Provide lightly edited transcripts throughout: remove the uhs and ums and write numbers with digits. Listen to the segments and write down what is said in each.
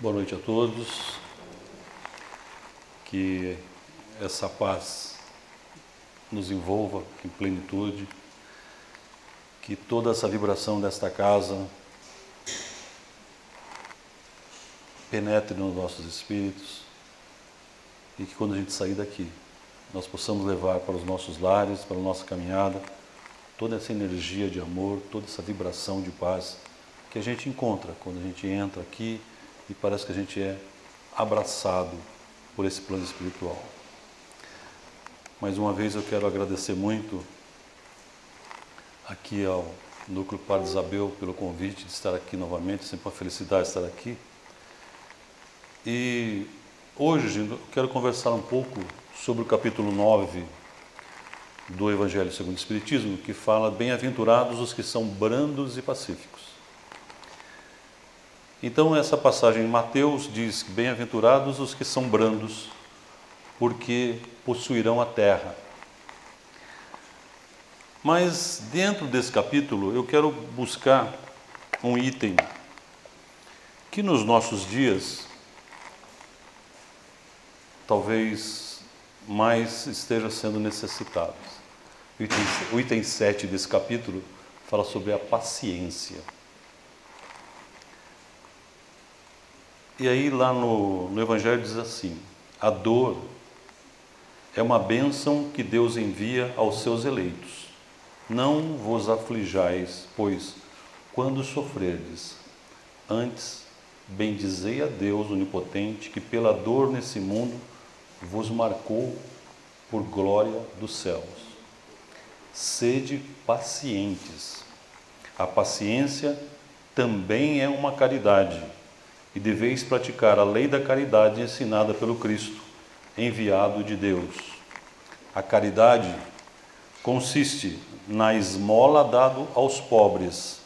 Boa noite a todos, que essa paz nos envolva em plenitude, que toda essa vibração desta casa penetre nos nossos espíritos e que quando a gente sair daqui, nós possamos levar para os nossos lares, para a nossa caminhada, toda essa energia de amor, toda essa vibração de paz que a gente encontra quando a gente entra aqui e parece que a gente é abraçado por esse plano espiritual. Mais uma vez eu quero agradecer muito aqui ao Núcleo Padre Isabel pelo convite de estar aqui novamente, sempre uma felicidade estar aqui. E hoje eu quero conversar um pouco sobre o capítulo 9 do Evangelho segundo o Espiritismo, que fala: bem-aventurados os que são brandos e pacíficos. Então essa passagem em Mateus diz que bem-aventurados os que são brandos, porque possuirão a terra. Mas dentro desse capítulo eu quero buscar um item que nos nossos dias talvez mais esteja sendo necessitado. O item 7 desse capítulo fala sobre a paciência. E aí lá no Evangelho diz assim: a dor é uma bênção que Deus envia aos seus eleitos. Não vos aflijais, pois, quando sofrerdes, antes bendizei a Deus onipotente, que pela dor nesse mundo vos marcou por glória dos céus. Sede pacientes. A paciência também é uma caridade, e deveis praticar a lei da caridade ensinada pelo Cristo, enviado de Deus. A caridade consiste na esmola dada aos pobres.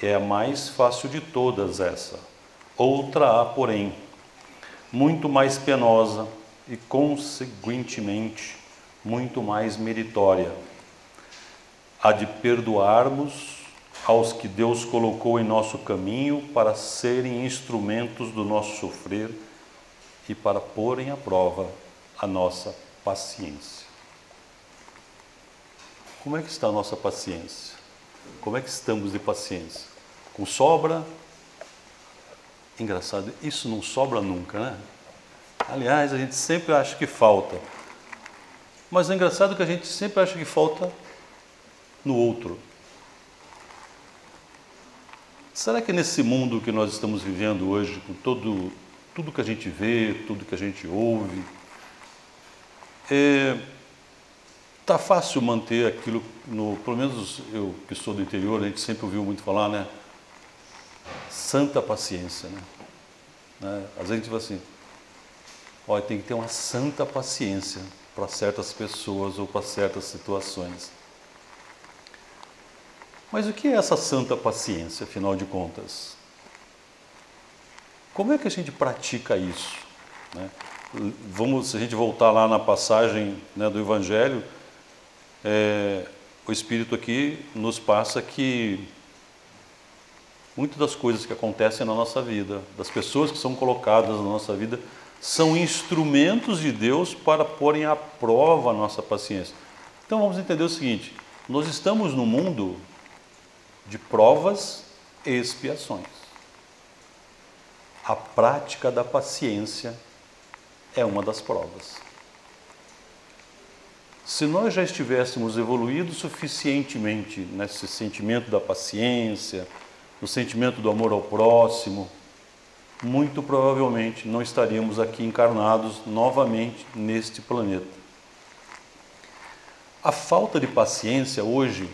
É a mais fácil de todas essa. Outra há, porém, muito mais penosa e, consequentemente, muito mais meritória: a de perdoarmos aos que Deus colocou em nosso caminho para serem instrumentos do nosso sofrer e para porem à prova a nossa paciência. Como é que está a nossa paciência? Como é que estamos de paciência? Com sobra? Engraçado, isso não sobra nunca, né? Aliás, a gente sempre acha que falta. Mas é engraçado que a gente sempre acha que falta no outro. Será que nesse mundo que nós estamos vivendo hoje, com tudo que a gente vê, tudo que a gente ouve, está fácil manter aquilo, pelo menos eu que sou do interior, a gente sempre ouviu muito falar, né? Santa paciência, né? Às vezes a gente fala assim: olha, tem que ter uma santa paciência para certas pessoas ou para certas situações. Mas o que é essa santa paciência, afinal de contas? Como é que a gente pratica isso, né? Se a gente voltar lá na passagem, né, do Evangelho, o Espírito aqui nos passa que muitas das coisas que acontecem na nossa vida, das pessoas que são colocadas na nossa vida, são instrumentos de Deus para porem à prova a nossa paciência. Então vamos entender o seguinte: nós estamos num mundo de provas e expiações. A prática da paciência é uma das provas. Se nós já estivéssemos evoluídos suficientemente nesse sentimento da paciência, no sentimento do amor ao próximo, muito provavelmente não estaríamos aqui encarnados novamente neste planeta. A falta de paciência hoje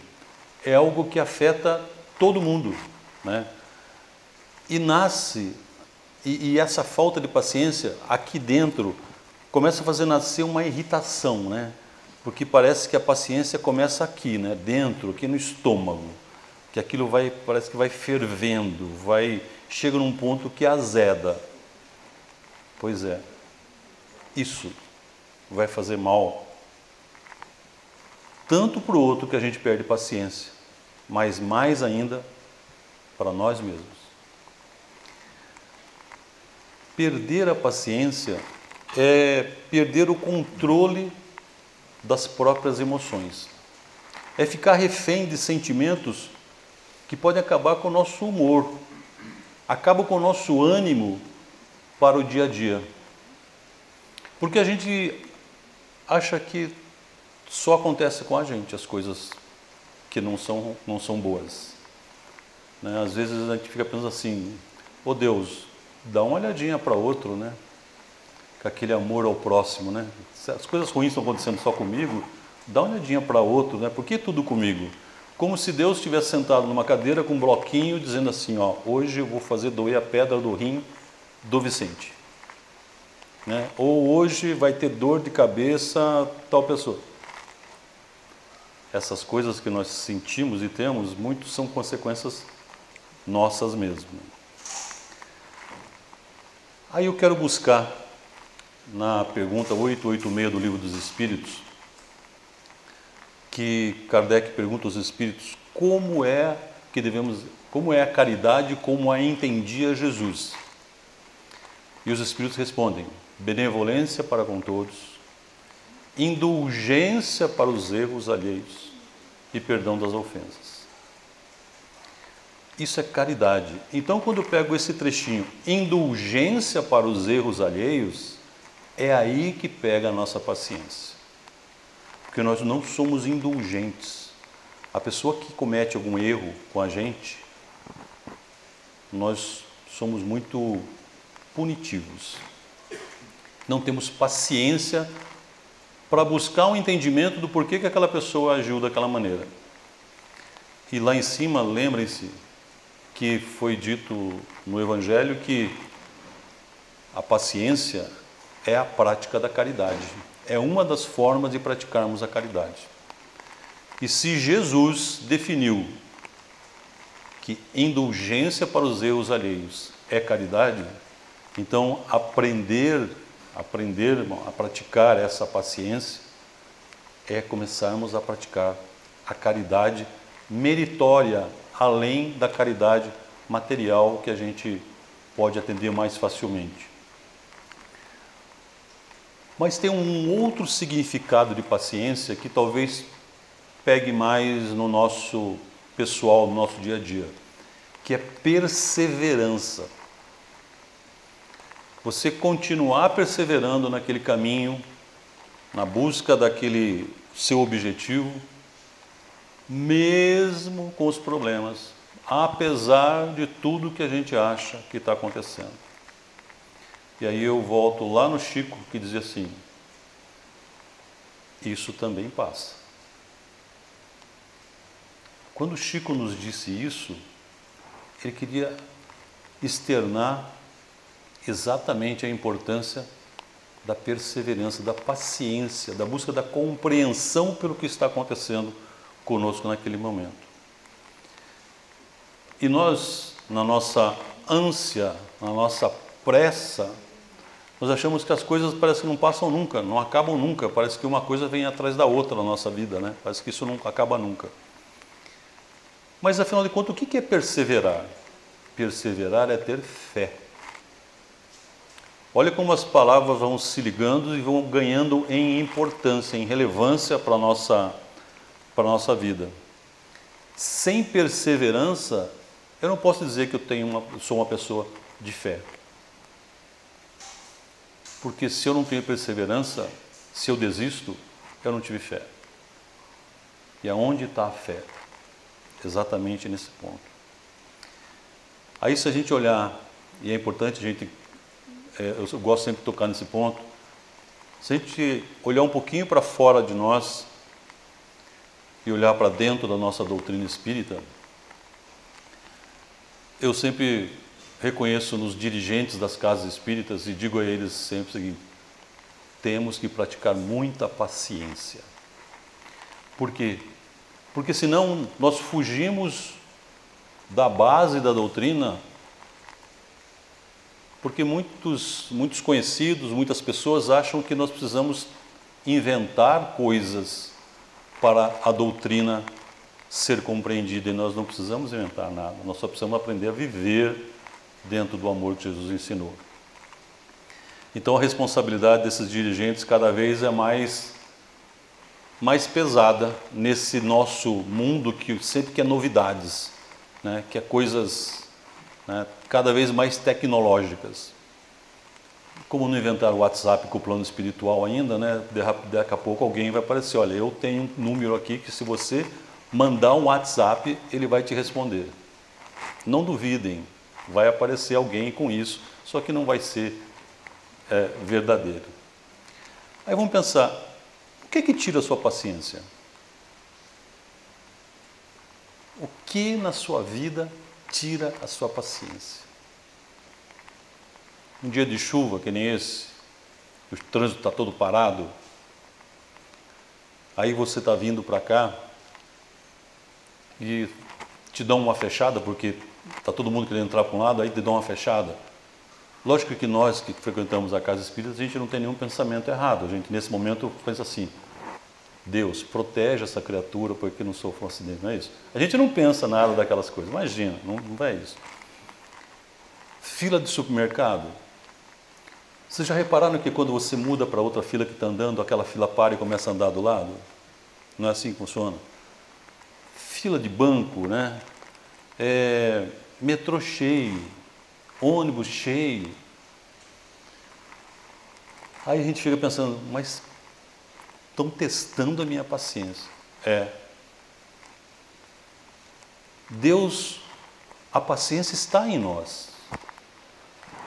é algo que afeta todo mundo, né? E essa falta de paciência aqui dentro começa a fazer nascer uma irritação, né? Porque parece que a paciência começa aqui, né? Dentro, aqui no estômago, que aquilo parece que vai fervendo, chega num ponto que azeda. Pois é, isso vai fazer mal tanto para o outro, que a gente perde paciência, mas mais ainda para nós mesmos. perder a paciência é perder o controle das próprias emoções. É ficar refém de sentimentos que podem acabar com o nosso humor, acabam com o nosso ânimo para o dia a dia. Porque a gente acha que só acontece com a gente as coisas que não são boas. Né? Às vezes a gente fica pensando assim, ô Deus, dá uma olhadinha para outro, né? Com aquele amor ao próximo, né? Se as coisas ruins estão acontecendo só comigo, dá uma olhadinha para outro, né? Por que tudo comigo? Como se Deus estivesse sentado numa cadeira com um bloquinho dizendo assim, ó, hoje eu vou fazer doer a pedra do rim do Vicente. Né? Ou hoje vai ter dor de cabeça tal pessoa. Essas coisas que nós sentimos e temos, muito são consequências nossas mesmo. Aí eu quero buscar na pergunta 886 do Livro dos Espíritos, que Kardec pergunta aos Espíritos como é a caridade como a entendia Jesus. E os Espíritos respondem, benevolência para com todos, indulgência para os erros alheios e perdão das ofensas. Isso é caridade. Então, quando eu pego esse trechinho, indulgência para os erros alheios, é aí que pega a nossa paciência. Porque nós não somos indulgentes. A pessoa que comete algum erro com a gente, nós somos muito punitivos. Não temos paciência para buscar um entendimento do porquê que aquela pessoa agiu daquela maneira. E lá em cima, lembrem-se que foi dito no Evangelho que a paciência é a prática da caridade. É uma das formas de praticarmos a caridade. E se Jesus definiu que indulgência para os erros alheios é caridade, então aprender a praticar essa paciência é começarmos a praticar a caridade meritória, além da caridade material que a gente pode atender mais facilmente. Mas tem um outro significado de paciência que talvez pegue mais no nosso pessoal, no nosso dia a dia, que é perseverança. Você continuar perseverando naquele caminho, na busca daquele seu objetivo, mesmo com os problemas, apesar de tudo que a gente acha que está acontecendo. E aí eu volto lá no Chico, que dizia assim, isso também passa. Quando o Chico nos disse isso, ele queria externar exatamente a importância da perseverança, da paciência, da busca da compreensão pelo que está acontecendo conosco naquele momento. E nós, na nossa ânsia, na nossa pressa, nós achamos que as coisas parecem que não passam nunca, não acabam nunca, parece que uma coisa vem atrás da outra na nossa vida, né? Parece que isso não acaba nunca. Mas, afinal de contas, o que é perseverar? Perseverar é ter fé. Olha como as palavras vão se ligando e vão ganhando em importância, em relevância para a nossa vida. Sem perseverança, eu não posso dizer que eu sou uma pessoa de fé. Porque se eu não tenho perseverança, se eu desisto, eu não tive fé. E aonde está a fé? Exatamente nesse ponto. Aí se a gente olhar, e é importante a gente, eu gosto sempre de tocar nesse ponto, se a gente olhar um pouquinho para fora de nós e olhar para dentro da nossa doutrina espírita, eu sempre reconheço nos dirigentes das casas espíritas e digo a eles sempre o seguinte, temos que praticar muita paciência. Por quê? Porque senão nós fugimos da base da doutrina, porque muitos conhecidos, muitas pessoas acham que nós precisamos inventar coisas para a doutrina ser compreendida, e nós não precisamos inventar nada, nós só precisamos aprender a viver dentro do amor que Jesus ensinou. Então a responsabilidade desses dirigentes cada vez é mais pesada nesse nosso mundo que sempre quer novidades, né? Quer coisas, né, cada vez mais tecnológicas. Como não inventaram o WhatsApp com o plano espiritual ainda, né? Daqui a pouco alguém vai aparecer, olha, eu tenho um número aqui que se você mandar um WhatsApp, ele vai te responder. Não duvidem, vai aparecer alguém com isso, só que não vai ser verdadeiro. Aí vamos pensar, o que que tira a sua paciência? O que na sua vida tira a sua paciência? Um dia de chuva, que nem esse, o trânsito está todo parado, aí você está vindo para cá e te dão uma fechada, porque está todo mundo querendo entrar para um lado, aí te dão uma fechada. Lógico que nós que frequentamos a casa espírita, a gente não tem nenhum pensamento errado. A gente, nesse momento, pensa assim, Deus, protege essa criatura porque não sofra um acidente, não é isso? A gente não pensa nada daquelas coisas, imagina, não é isso. Fila de supermercado. Vocês já repararam que quando você muda para outra fila que está andando, aquela fila para e começa a andar do lado? Não é assim que funciona? Fila de banco, né? Metrô cheio, ônibus cheio. Aí a gente fica pensando, mas estão testando a minha paciência. Deus, a paciência está em nós.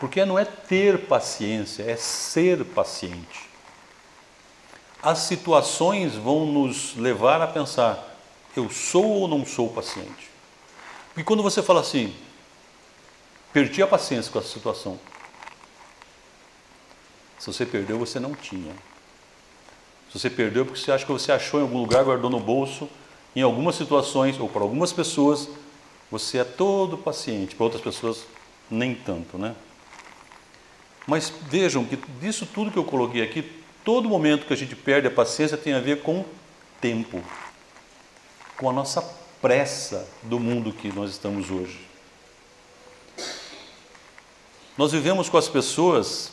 Porque não é ter paciência, é ser paciente. As situações vão nos levar a pensar, eu sou ou não sou paciente? E quando você fala assim, perdi a paciência com essa situação. Se você perdeu, você não tinha. Se você perdeu, porque você acha que você achou em algum lugar, guardou no bolso, em algumas situações, ou para algumas pessoas, você é todo paciente, para outras pessoas, nem tanto, né? Mas vejam que disso tudo que eu coloquei aqui, todo momento que a gente perde a paciência tem a ver com tempo, com a nossa pressa do mundo que nós estamos hoje. Nós vivemos com as pessoas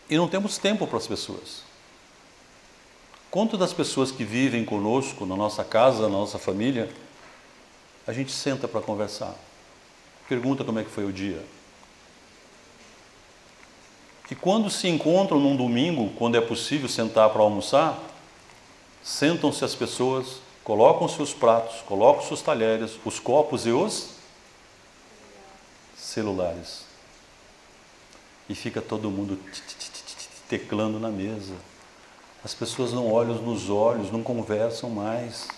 e não temos tempo para as pessoas. Quanto das pessoas que vivem conosco, na nossa casa, na nossa família, a gente senta para conversar, pergunta como é que foi o dia. E quando se encontram num domingo, quando é possível sentar para almoçar, sentam-se as pessoas, colocam seus pratos, colocam seus talheres, os copos e os celulares. E fica todo mundo teclando na mesa. As pessoas não olham nos olhos, não conversam mais.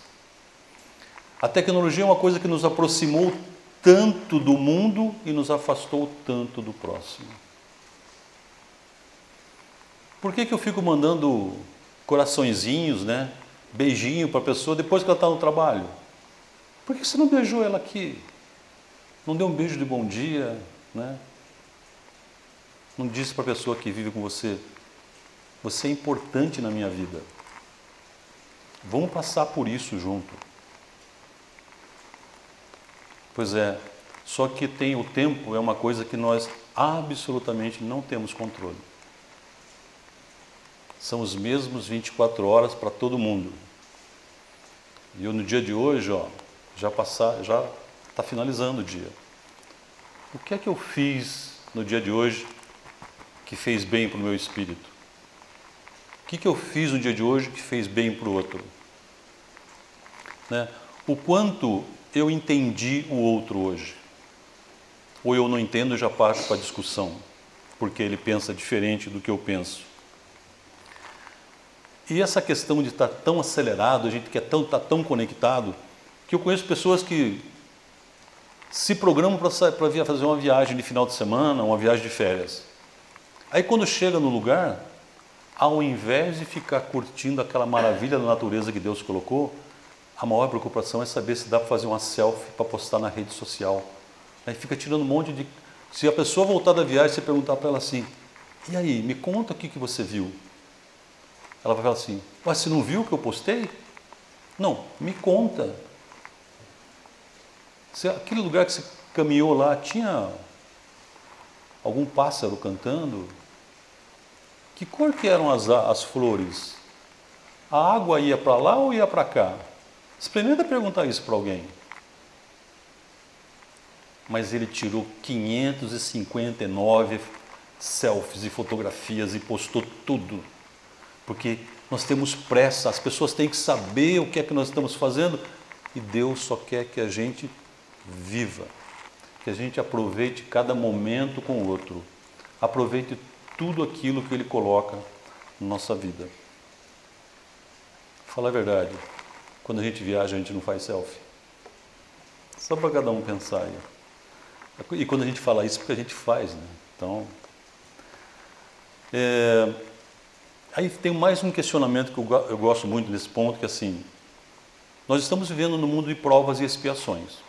A tecnologia é uma coisa que nos aproximou tanto do mundo e nos afastou tanto do próximo. Por que eu fico mandando coraçõezinhos, né? Beijinho para a pessoa depois que ela está no trabalho? Por que você não beijou ela aqui? Não deu um beijo de bom dia, né? Não disse para a pessoa que vive com você, você é importante na minha vida. Vamos passar por isso junto. Pois é, só que o tempo é uma coisa que nós absolutamente não temos controle. São os mesmos 24 horas para todo mundo. E eu no dia de hoje, já está finalizando o dia. O que é que eu fiz no dia de hoje que fez bem para o meu espírito? O que eu fiz no dia de hoje que fez bem para o outro? Né? O quanto eu entendi o outro hoje? Ou eu não entendo e já parto para a discussão, porque ele pensa diferente do que eu penso. E essa questão de estar tão acelerado, a gente quer estar tão conectado, que eu conheço pessoas que se programam para fazer uma viagem de final de semana, uma viagem de férias. Aí quando chega no lugar, ao invés de ficar curtindo aquela maravilha da natureza que Deus colocou, a maior preocupação é saber se dá para fazer uma selfie para postar na rede social. Aí fica tirando um monte de... Se a pessoa voltar da viagem, você perguntar para ela assim, e aí, me conta o que você viu? Ela vai falar assim, mas você não viu o que eu postei? Não, me conta. Aquele lugar que você caminhou lá, tinha algum pássaro cantando? Que cor que eram as flores? A água ia para lá ou ia para cá? Experimenta perguntar isso para alguém. Mas ele tirou 559 selfies e fotografias e postou tudo. Porque nós temos pressa, as pessoas têm que saber o que é que nós estamos fazendo. E Deus só quer que a gente viva, que a gente aproveite cada momento com o outro. Aproveite tudo aquilo que Ele coloca na nossa vida. Fala a verdade, quando a gente viaja a gente não faz selfie. Só para cada um pensar aí. E quando a gente fala isso, porque a gente faz, né? Então, aí tem mais um questionamento que eu gosto muito desse ponto, que é assim, nós estamos vivendo no mundo de provas e expiações.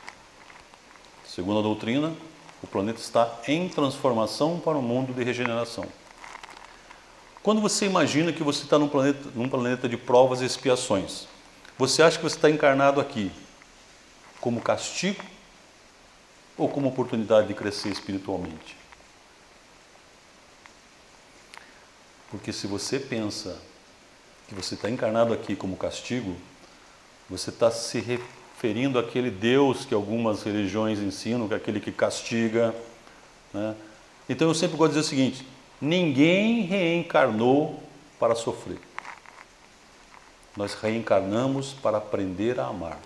Segundo a doutrina, o planeta está em transformação para um mundo de regeneração. Quando você imagina que você está num planeta de provas e expiações, você acha que você está encarnado aqui como castigo ou como oportunidade de crescer espiritualmente? Porque se você pensa que você está encarnado aqui como castigo, você está se referindo àquele Deus que algumas religiões ensinam, que é aquele que castiga, né? Então eu sempre gosto de dizer o seguinte: ninguém reencarnou para sofrer. Nós reencarnamos para aprender a amar.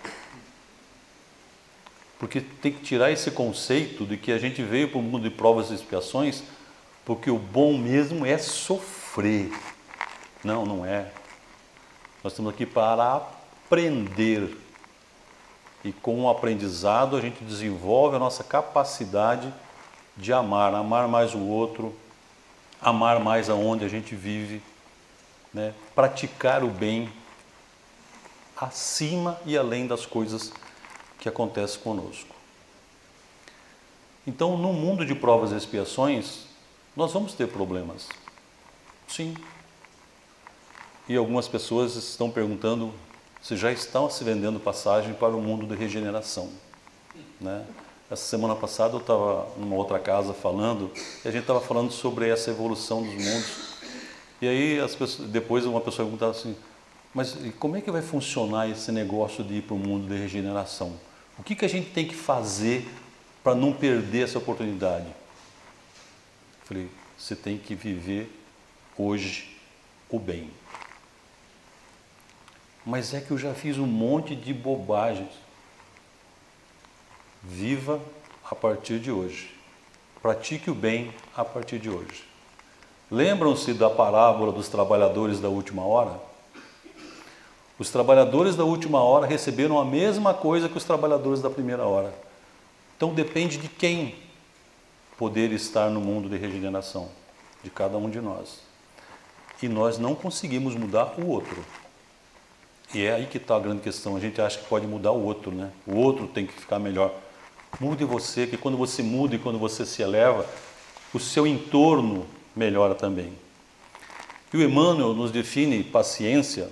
Porque tem que tirar esse conceito de que a gente veio para o mundo de provas e expiações porque o bom mesmo é sofrer. Não, não é. Nós estamos aqui para aprender. E com o aprendizado a gente desenvolve a nossa capacidade de amar, amar mais o outro, amar mais aonde a gente vive, né? Praticar o bem acima e além das coisas que acontecem conosco. Então, no mundo de provas e expiações, nós vamos ter problemas. Sim. E algumas pessoas estão perguntando se já estão se vendendo passagem para o mundo de regeneração, né? Essa semana passada eu estava numa outra casa falando, e a gente estava falando sobre essa evolução dos mundos. E aí depois uma pessoa perguntava assim, mas como é que vai funcionar esse negócio de ir para o mundo de regeneração? O que a gente tem que fazer para não perder essa oportunidade? Eu falei, você tem que viver hoje o bem. Mas é que eu já fiz um monte de bobagens. Viva a partir de hoje. Pratique o bem a partir de hoje. Lembram-se da parábola dos trabalhadores da última hora? Os trabalhadores da última hora receberam a mesma coisa que os trabalhadores da primeira hora. Então depende de quem poder estar no mundo de regeneração, de cada um de nós. E nós não conseguimos mudar o outro. E é aí que está a grande questão. A gente acha que pode mudar o outro, né? O outro tem que ficar melhor. Mude você, que quando você muda e quando você se eleva, o seu entorno melhora também. E o Emmanuel nos define paciência.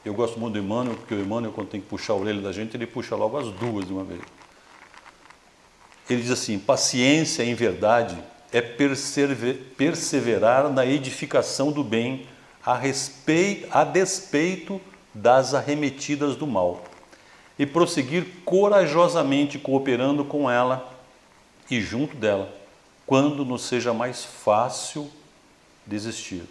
Eu gosto muito do Emmanuel, porque o Emmanuel, quando tem que puxar a orelha da gente, ele puxa logo as duas de uma vez. Ele diz assim, paciência, em verdade, é perseverar na edificação do bem a despeito das arremetidas do mal e prosseguir corajosamente cooperando com ela e junto dela, quando nos seja mais fácil desistir.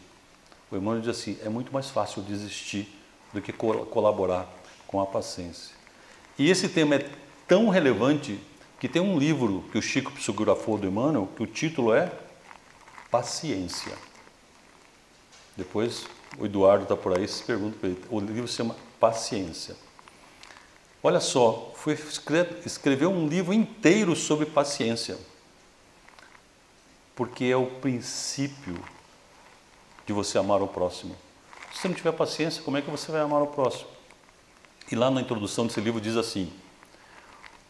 O Emmanuel diz assim, é muito mais fácil desistir do que colaborar com a paciência. E esse tema é tão relevante que tem um livro que o Chico psicografou do Emmanuel, que o título é Paciência. Depois o Eduardo está por aí, se pergunta para ele. O livro se chama Paciência. Olha só, escreveu um livro inteiro sobre paciência. Porque é o princípio de você amar o próximo. Se você não tiver paciência, como é que você vai amar o próximo? E lá na introdução desse livro diz assim,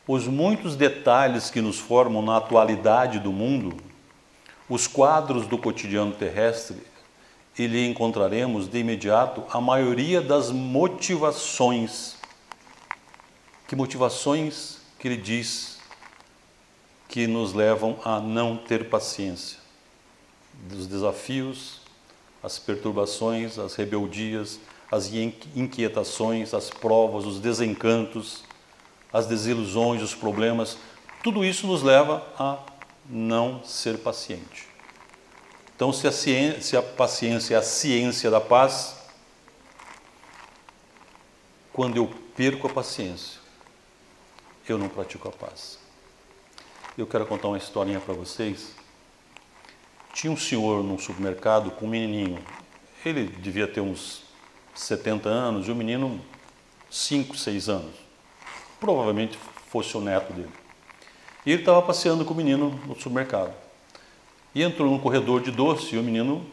os muitos detalhes que nos formam na atualidade do mundo, os quadros do cotidiano terrestre, e lhe encontraremos de imediato a maioria das motivações. Que motivações que ele diz que nos levam a não ter paciência? dos desafios, as perturbações, as rebeldias, as inquietações, as provas, os desencantos, as desilusões, os problemas, tudo isso nos leva a não ser paciente. Então, se a paciência é a ciência da paz, quando eu perco a paciência, eu não pratico a paz. Eu quero contar uma historinha para vocês. Tinha um senhor num supermercado com um menininho. Ele devia ter uns 70 anos e o menino 5, 6 anos. Provavelmente fosse o neto dele. E ele estava passeando com o menino no supermercado. E entrou num corredor de doce e o menino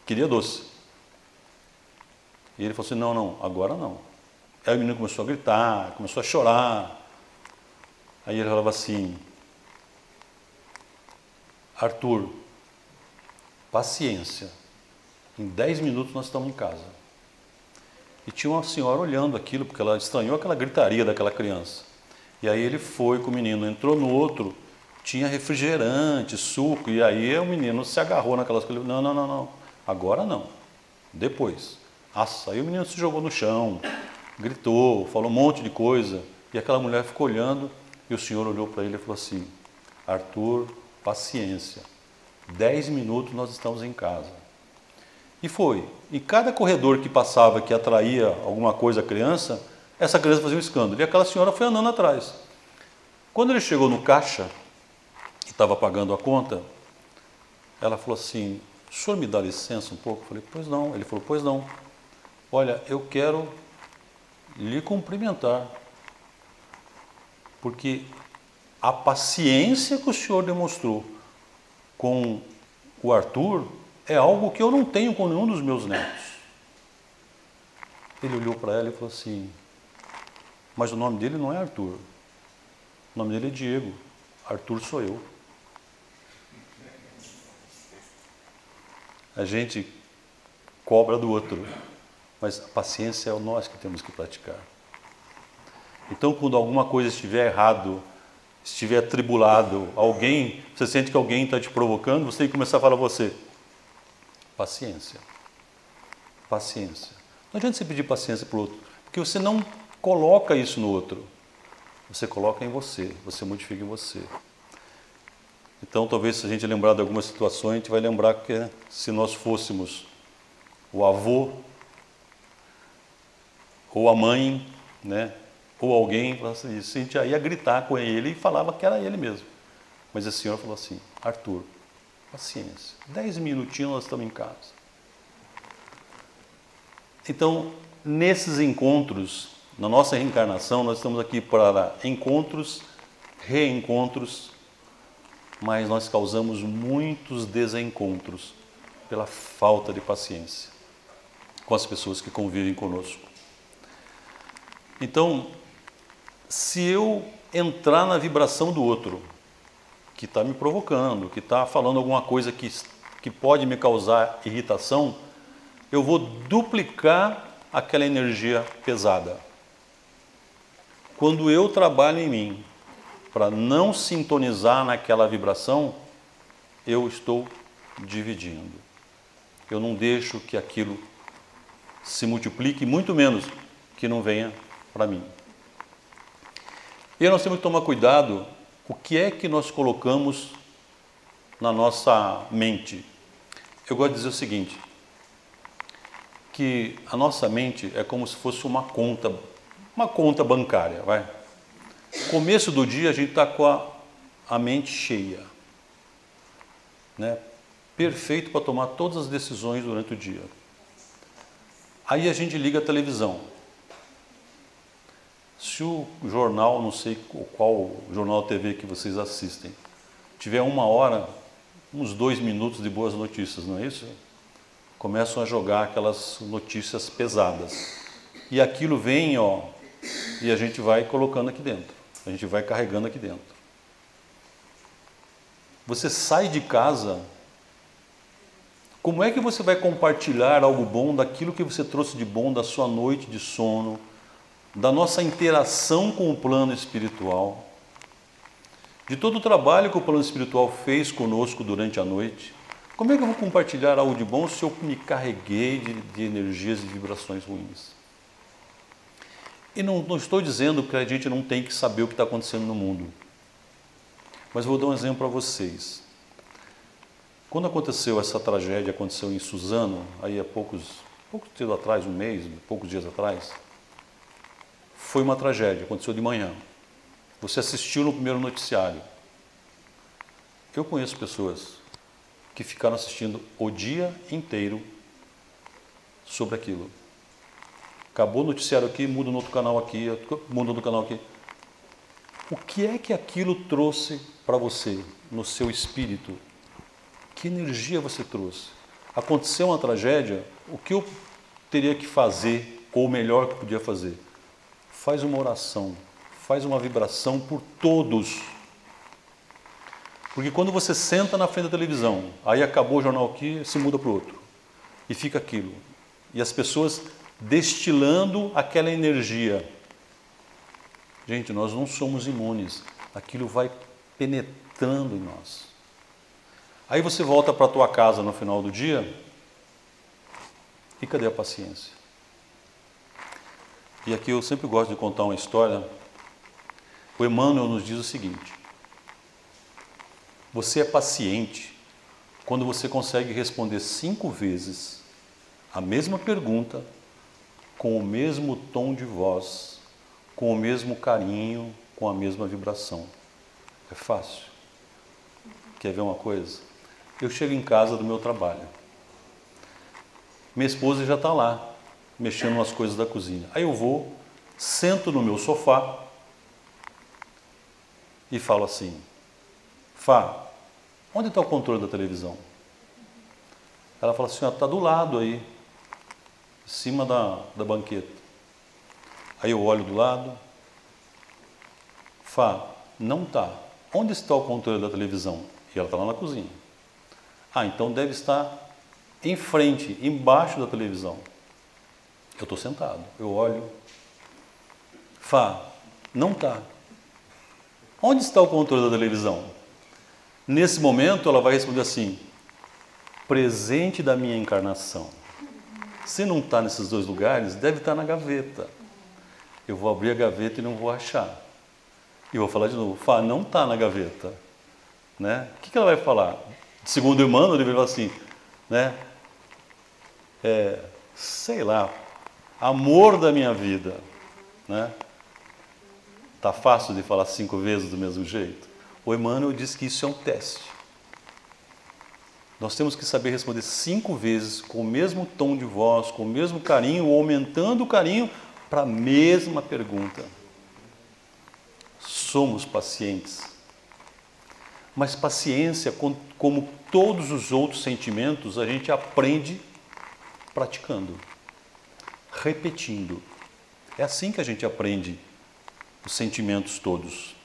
queria doce. E ele falou assim, não, não, agora não. Aí o menino começou a gritar, começou a chorar. Aí ele falava assim, Arthur, paciência, em 10 minutos nós estamos em casa. E tinha uma senhora olhando aquilo, porque ela estranhou aquela gritaria daquela criança. E aí ele foi com o menino, entrou no outro, tinha refrigerante, suco, e aí o menino se agarrou naquelas coisas. Não, não, não, não, agora não, depois. Nossa, aí o menino se jogou no chão, gritou, falou um monte de coisa, e aquela mulher ficou olhando, e o senhor olhou para ele e falou assim, Arthur, paciência, 10 minutos nós estamos em casa. E foi. E cada corredor que passava, que atraía alguma coisa à criança, essa criança fazia um escândalo. E aquela senhora foi andando atrás. Quando ele chegou no caixa, e estava pagando a conta, ela falou assim, o senhor me dá licença um pouco? Eu falei, pois não. Ele falou, pois não. Olha, eu quero lhe cumprimentar, porque a paciência que o senhor demonstrou com o Arthur é algo que eu não tenho com nenhum dos meus netos. Ele olhou para ela e falou assim, mas o nome dele não é Arthur, o nome dele é Diego, Arthur sou eu. A gente cobra do outro, mas a paciência é nós que temos que praticar. Então, quando alguma coisa estiver errado, estiver atribulado, você sente que alguém está te provocando, você tem que começar a falar a você, paciência, paciência. Não adianta você pedir paciência para o outro, porque você não coloca isso no outro, você coloca em você, você modifica em você. Então, talvez se a gente lembrar de algumas situações, a gente vai lembrar que se nós fôssemos o avô, ou a mãe, né, ou alguém, a gente já ia gritar com ele e falava que era ele mesmo. Mas a senhora falou assim, Arthur, paciência, 10 minutinhos nós estamos em casa. Então, nesses encontros, na nossa reencarnação, nós estamos aqui para encontros, reencontros, mas nós causamos muitos desencontros pela falta de paciência com as pessoas que convivem conosco. Então, se eu entrar na vibração do outro, que está me provocando, que está falando alguma coisa que pode me causar irritação, eu vou duplicar aquela energia pesada. Quando eu trabalho em mim para não sintonizar naquela vibração, eu estou dividindo. Eu não deixo que aquilo se multiplique, muito menos que não venha para mim. E nós temos que tomar cuidado, o que é que nós colocamos na nossa mente. Eu gosto de dizer o seguinte, que a nossa mente é como se fosse uma conta bancária, vai. Começo do dia a gente está com a mente cheia, né? Perfeito para tomar todas as decisões durante o dia. Aí a gente liga a televisão. Se o jornal, não sei qual jornal TV que vocês assistem, tiver 1 hora, uns 2 minutos de boas notícias, não é isso? Começam a jogar aquelas notícias pesadas. E aquilo vem, ó, e a gente vai colocando aqui dentro. A gente vai carregando aqui dentro. Você sai de casa, como é que você vai compartilhar algo bom daquilo que você trouxe de bom da sua noite de sono, da nossa interação com o plano espiritual, de todo o trabalho que o plano espiritual fez conosco durante a noite, Como é que eu vou compartilhar algo de bom se eu me carreguei de energias e vibrações ruins? E não estou dizendo que a gente não tem que saber o que está acontecendo no mundo. Mas eu vou dar um exemplo para vocês. Quando aconteceu essa tragédia, aconteceu em Suzano, aí há poucos dias atrás, um mês, poucos dias atrás, foi uma tragédia, aconteceu de manhã. Você assistiu no primeiro noticiário. Eu conheço pessoas que ficaram assistindo o dia inteiro sobre aquilo. Acabou o noticiário aqui, muda no outro canal aqui, muda no canal aqui. O que é que aquilo trouxe para você, no seu espírito? Que energia você trouxe? Aconteceu uma tragédia, o que eu teria que fazer, ou o melhor que eu podia fazer? Faz uma oração, faz uma vibração por todos. Porque quando você senta na frente da televisão, aí acabou o jornal aqui, se muda para o outro. E fica aquilo. E as pessoas destilando aquela energia. Gente, nós não somos imunes. Aquilo vai penetrando em nós. Aí você volta para a tua casa no final do dia. E cadê a paciência? E aqui eu sempre gosto de contar uma história. O Emmanuel nos diz o seguinte: você é paciente quando você consegue responder 5 vezes a mesma pergunta, com o mesmo tom de voz, com o mesmo carinho, com a mesma vibração. É fácil. Quer ver uma coisa? Eu chego em casa do meu trabalho. Minha esposa já está lá, mexendo nas coisas da cozinha. Aí eu vou, sento no meu sofá e falo assim: Fá, onde está o controle da televisão? Ela fala assim: está do lado aí, em cima da banqueta. Aí eu olho do lado. Fá, não está. Onde está o controle da televisão? E ela está lá na cozinha. Ah, então deve estar em frente, embaixo da televisão. Eu estou sentado, eu olho. Fá, não está. Onde está o controle da televisão? Nesse momento ela vai responder assim: presente da minha encarnação. Se não está nesses 2 lugares, deve estar na gaveta. Eu vou abrir a gaveta e não vou achar. E vou falar de novo: Fá, não está na gaveta. Né? O que ela vai falar? Segundo o Emmanuel, ele vai falar assim, né? Sei lá, amor da minha vida. Né? Tá fácil de falar 5 vezes do mesmo jeito? O Emmanuel diz que isso é um teste. Nós temos que saber responder 5 vezes com o mesmo tom de voz, com o mesmo carinho, ou aumentando o carinho para a mesma pergunta. Somos pacientes. Mas paciência, como todos os outros sentimentos, a gente aprende praticando, repetindo. É assim que a gente aprende os sentimentos todos.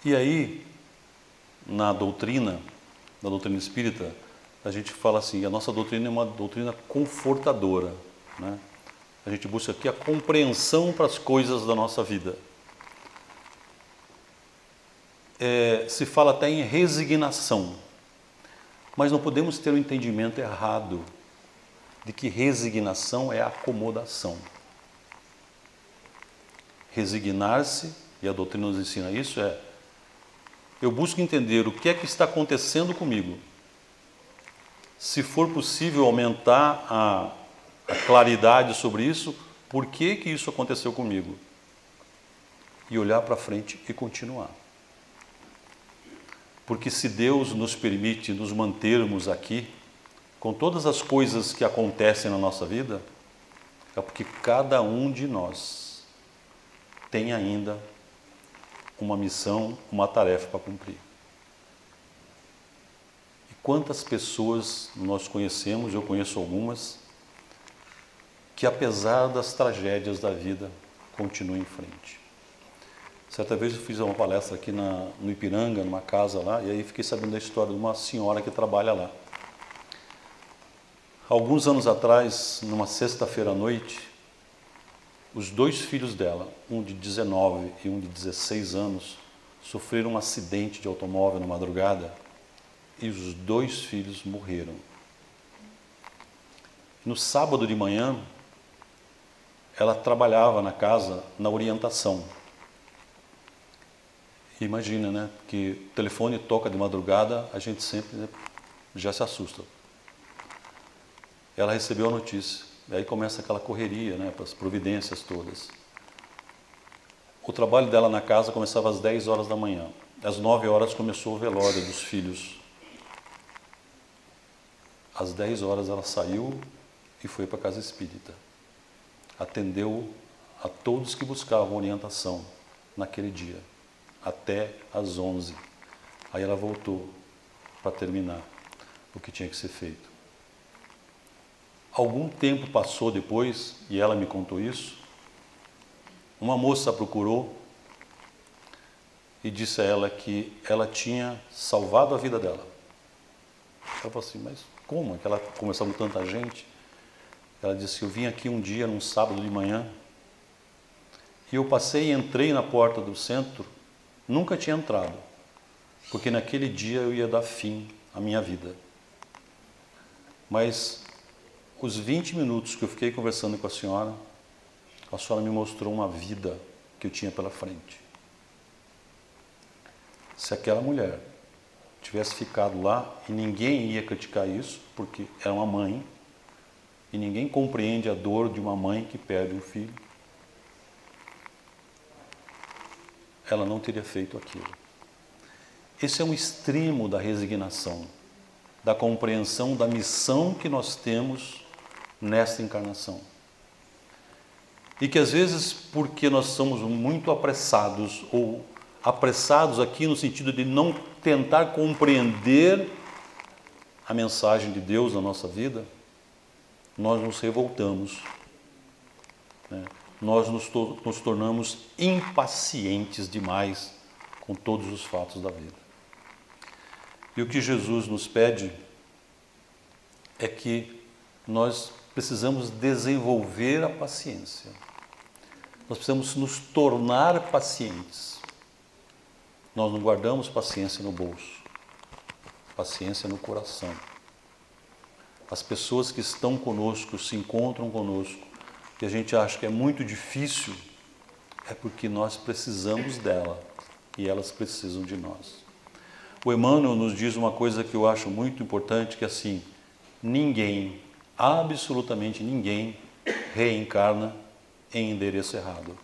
E aí, na doutrina espírita, a gente fala assim: a nossa doutrina é uma doutrina confortadora. Né? A gente busca aqui a compreensão para as coisas da nossa vida. Se fala até em resignação, mas não podemos ter um entendimento errado de que resignação é acomodação. Resignar-se, e a doutrina nos ensina isso, eu busco entender o que é que está acontecendo comigo. Se for possível aumentar a claridade sobre isso, por que que isso aconteceu comigo? E olhar para frente e continuar. Porque se Deus nos permite nos mantermos aqui, com todas as coisas que acontecem na nossa vida, é porque cada um de nós tem ainda uma missão, uma tarefa para cumprir. E quantas pessoas nós conhecemos, eu conheço algumas, que apesar das tragédias da vida, continuam em frente. Certa vez eu fiz uma palestra aqui no Ipiranga, numa casa lá, e aí fiquei sabendo da história de uma senhora que trabalha lá. Alguns anos atrás, numa sexta-feira à noite, os 2 filhos dela, um de 19 e um de 16 anos, sofreram um acidente de automóvel na madrugada e os 2 filhos morreram. No sábado de manhã, ela trabalhava na casa, na orientação. Imagina, né? Que o telefone toca de madrugada, a gente sempre, né, já se assusta. Ela recebeu a notícia, e aí começa aquela correria, né, para as providências todas. O trabalho dela na casa começava às 10 horas da manhã. Às 9 horas começou o velório dos filhos. Às 10 horas ela saiu e foi para a casa espírita. Atendeu a todos que buscavam orientação naquele dia, até às 11. Aí ela voltou para terminar o que tinha que ser feito. Algum tempo passou depois, e ela me contou isso, uma moça a procurou e disse a ela que ela tinha salvado a vida dela. Ela falou assim, mas como? É que ela conversou com tanta gente. Ela disse, eu vim aqui um dia, num sábado de manhã, e eu passei e entrei na porta do centro, nunca tinha entrado, porque naquele dia eu ia dar fim à minha vida. Mas os 20 minutos que eu fiquei conversando com a senhora me mostrou uma vida que eu tinha pela frente. Se aquela mulher tivesse ficado lá, e ninguém ia criticar isso, porque era uma mãe, e ninguém compreende a dor de uma mãe que perde um filho, ela não teria feito aquilo. Esse é um extremo da resignação, da compreensão da missão que nós temos nesta encarnação. E que às vezes, porque nós somos muito apressados, ou apressados aqui no sentido de não tentar compreender a mensagem de Deus na nossa vida, nós nos revoltamos, né? Nós nos tornamos impacientes demais com todos os fatos da vida. E o que Jesus nos pede é que nós precisamos desenvolver a paciência. Nós precisamos nos tornar pacientes. Nós não guardamos paciência no bolso, paciência no coração. As pessoas que estão conosco, se encontram conosco, e a gente acha que é muito difícil, é porque nós precisamos dela e elas precisam de nós. O Emmanuel nos diz uma coisa que eu acho muito importante, que é assim, ninguém, absolutamente ninguém, reencarna em endereço errado.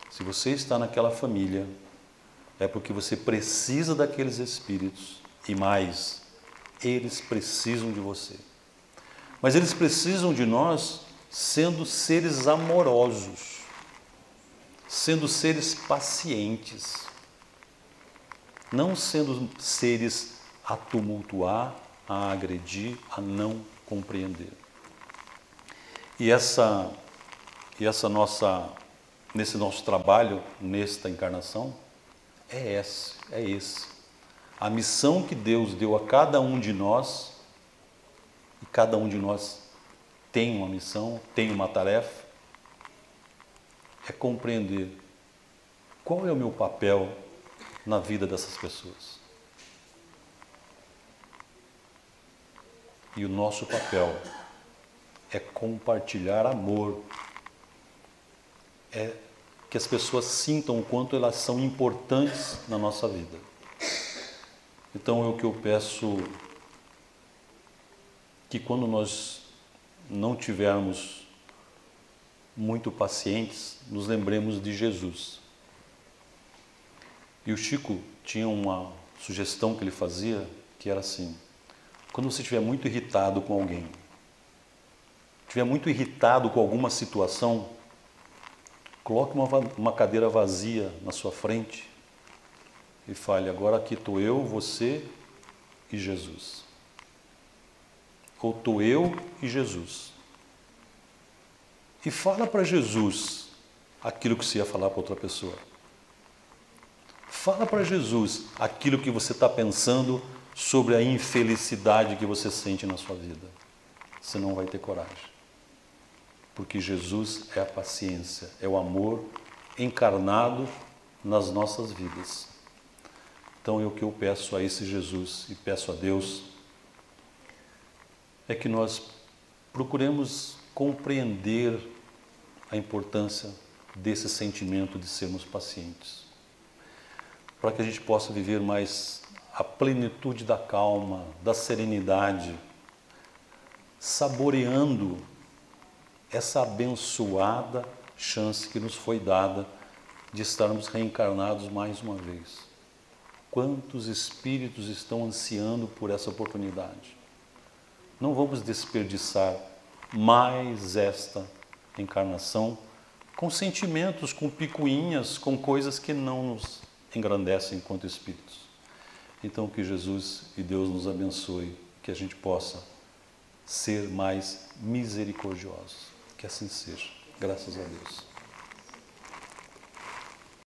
Se você está naquela família, é porque você precisa daqueles espíritos, e mais, eles precisam de você. Mas eles precisam de nós sendo seres amorosos, sendo seres pacientes, não sendo seres a tumultuar, a agredir, a não compreender. E nesse nosso trabalho, nesta encarnação, é esse. A missão que Deus deu a cada um de nós, e cada um de nós tem uma missão, tem uma tarefa, é compreender qual é o meu papel na vida dessas pessoas. E o nosso papel é compartilhar amor, é que as pessoas sintam o quanto elas são importantes na nossa vida. Então é o que eu peço, que quando nós não tivermos muito pacientes, nos lembremos de Jesus. E o Chico tinha uma sugestão que ele fazia, que era assim, quando você estiver muito irritado com alguém, estiver muito irritado com alguma situação, coloque uma cadeira vazia na sua frente e fale, agora aqui estou eu, você e Jesus. Ou estou eu e Jesus. E fala para Jesus aquilo que você ia falar para outra pessoa. Fala para Jesus aquilo que você está pensando sobre a infelicidade que você sente na sua vida. Você não vai ter coragem. Porque Jesus é a paciência, é o amor encarnado nas nossas vidas. Então, Então, o que eu peço a esse Jesus e peço a Deus é que nós procuremos compreender a importância desse sentimento de sermos pacientes, para que a gente possa viver mais a plenitude da calma, da serenidade, saboreando essa abençoada chance que nos foi dada de estarmos reencarnados mais uma vez. Quantos espíritos estão ansiando por essa oportunidade? Não vamos desperdiçar mais esta encarnação com sentimentos, com picuinhas, com coisas que não nos engrandecem enquanto espíritos. Então, que Jesus e Deus nos abençoe, que a gente possa ser mais misericordiosos. Que assim seja. Graças a Deus.